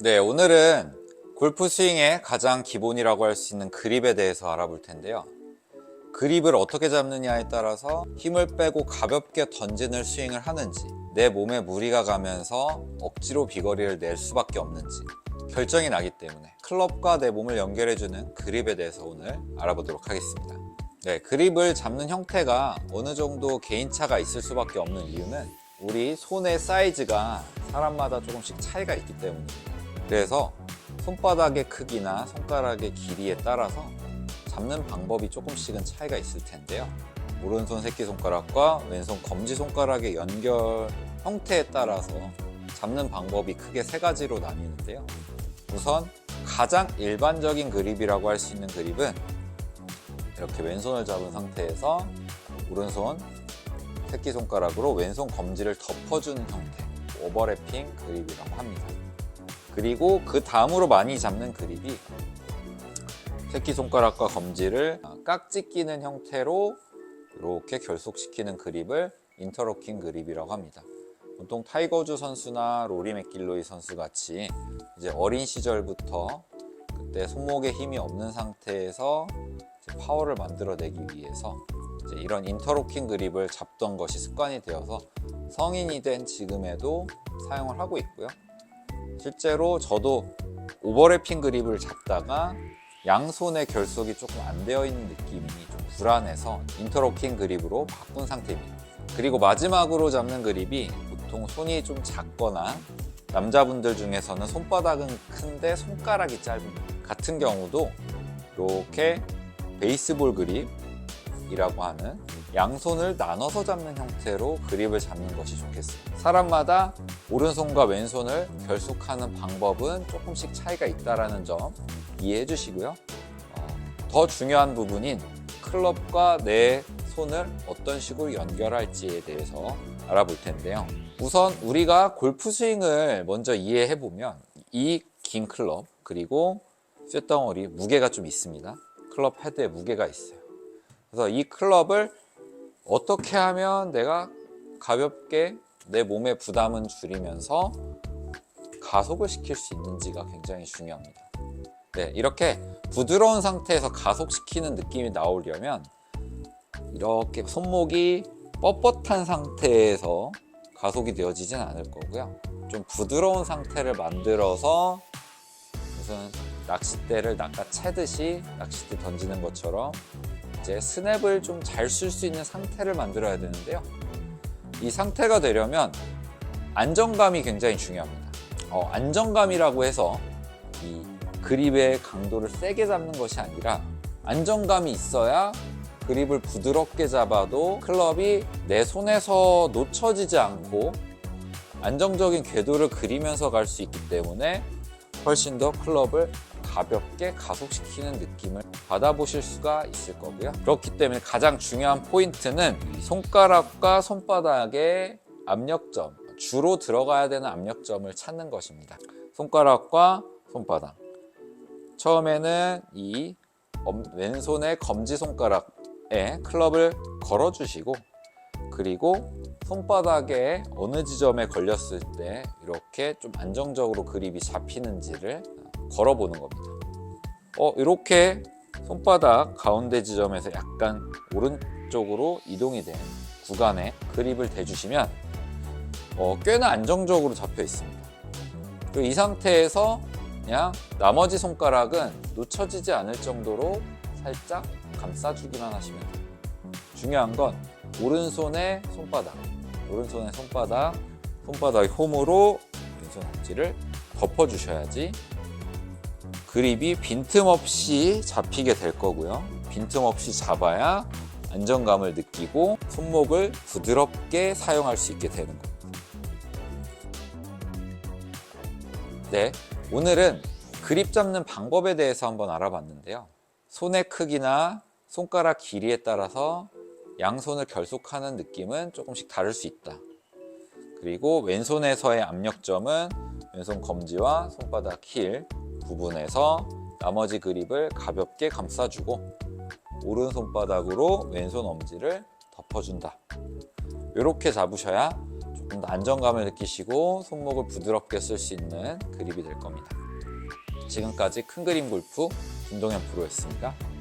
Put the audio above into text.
네, 오늘은 골프 스윙의 가장 기본이라고 할 수 있는 그립에 대해서 알아볼 텐데요. 그립을 어떻게 잡느냐에 따라서 힘을 빼고 가볍게 던지는 스윙을 하는지, 내 몸에 무리가 가면서 억지로 비거리를 낼 수밖에 없는지 결정이 나기 때문에 클럽과 내 몸을 연결해주는 그립에 대해서 오늘 알아보도록 하겠습니다. 네, 그립을 잡는 형태가 어느 정도 개인차가 있을 수밖에 없는 이유는 우리 손의 사이즈가 사람마다 조금씩 차이가 있기 때문입니다. 그래서 손바닥의 크기나 손가락의 길이에 따라서 잡는 방법이 조금씩은 차이가 있을 텐데요. 오른손 새끼손가락과 왼손 검지손가락의 연결 형태에 따라서 잡는 방법이 크게 세 가지로 나뉘는데요. 우선 가장 일반적인 그립이라고 할 수 있는 그립은 이렇게 왼손을 잡은 상태에서 오른손 새끼손가락으로 왼손 검지를 덮어주는 형태, 오버래핑 그립이라고 합니다. 그리고 그 다음으로 많이 잡는 그립이 새끼손가락과 검지를 깍지 끼는 형태로 이렇게 결속시키는 그립을 인터로킹 그립이라고 합니다. 보통 타이거즈 선수나 로리 맥길로이 선수 같이 이제 어린 시절부터 그때 손목에 힘이 없는 상태에서 파워를 만들어내기 위해서 이제 이런 인터로킹 그립을 잡던 것이 습관이 되어서 성인이 된 지금에도 사용을 하고 있고요. 실제로 저도 오버래핑 그립을 잡다가 양손의 결속이 조금 안 되어 있는 느낌이 좀 불안해서 인터로킹 그립으로 바꾼 상태입니다. 그리고 마지막으로 잡는 그립이 보통 손이 좀 작거나 남자분들 중에서는 손바닥은 큰데 손가락이 짧은 같은 경우도 이렇게 베이스볼 그립이라고 하는 양손을 나눠서 잡는 형태로 그립을 잡는 것이 좋겠습니다. 사람마다 오른손과 왼손을 결속하는 방법은 조금씩 차이가 있다는 점 이해해 주시고요. 더 중요한 부분인 클럽과 내 손을 어떤 식으로 연결할지에 대해서 알아볼 텐데요. 우선 우리가 골프 스윙을 먼저 이해해 보면 이 긴 클럽 그리고 쇳덩어리 무게가 좀 있습니다. 클럽 헤드에 무게가 있어요. 그래서 이 클럽을 어떻게 하면 내가 가볍게 내 몸의 부담은 줄이면서 가속을 시킬 수 있는지가 굉장히 중요합니다. 네, 이렇게 부드러운 상태에서 가속시키는 느낌이 나오려면 이렇게 손목이 뻣뻣한 상태에서 가속이 되어지진 않을 거고요. 좀 부드러운 상태를 만들어서 무슨 낚싯대를 낚아채듯이 낚싯대 던지는 것처럼 이제 스냅을 좀 잘 쓸 수 있는 상태를 만들어야 되는데요. 이 상태가 되려면 안정감이 굉장히 중요합니다. 안정감이라고 해서 이 그립의 강도를 세게 잡는 것이 아니라 안정감이 있어야 그립을 부드럽게 잡아도 클럽이 내 손에서 놓쳐지지 않고 안정적인 궤도를 그리면서 갈 수 있기 때문에 훨씬 더 클럽을 가볍게 가속시키는 느낌을 받아보실 수가 있을 거고요. 그렇기 때문에 가장 중요한 포인트는 손가락과 손바닥의 압력점, 주로 들어가야 되는 압력점을 찾는 것입니다. 손가락과 손바닥. 처음에는 이 왼손의 검지손가락에 클럽을 걸어주시고 그리고 손바닥에 어느 지점에 걸렸을 때 이렇게 좀 안정적으로 그립이 잡히는지를 걸어보는 겁니다. 이렇게 손바닥 가운데 지점에서 약간 오른쪽으로 이동이 된 구간에 그립을 대주시면 꽤나 안정적으로 잡혀 있습니다. 그리고 이 상태에서 그냥 나머지 손가락은 놓쳐지지 않을 정도로 살짝 감싸주기만 하시면 돼요. 중요한 건 오른손의 손바닥의 홈으로 왼손 엄지를 덮어주셔야지 그립이 빈틈없이 잡히게 될 거고요. 빈틈없이 잡아야 안정감을 느끼고 손목을 부드럽게 사용할 수 있게 되는 겁니다. 네, 오늘은 그립 잡는 방법에 대해서 한번 알아봤는데요. 손의 크기나 손가락 길이에 따라서 양손을 결속하는 느낌은 조금씩 다를 수 있다. 그리고 왼손에서의 압력점은 왼손 검지와 손바닥 힐 부분에서 나머지 그립을 가볍게 감싸주고 오른손바닥으로 왼손 엄지를 덮어준다. 이렇게 잡으셔야 좀 더 안정감을 느끼시고 손목을 부드럽게 쓸 수 있는 그립이 될 겁니다. 지금까지 큰 그림 골프 김동현 프로였습니다.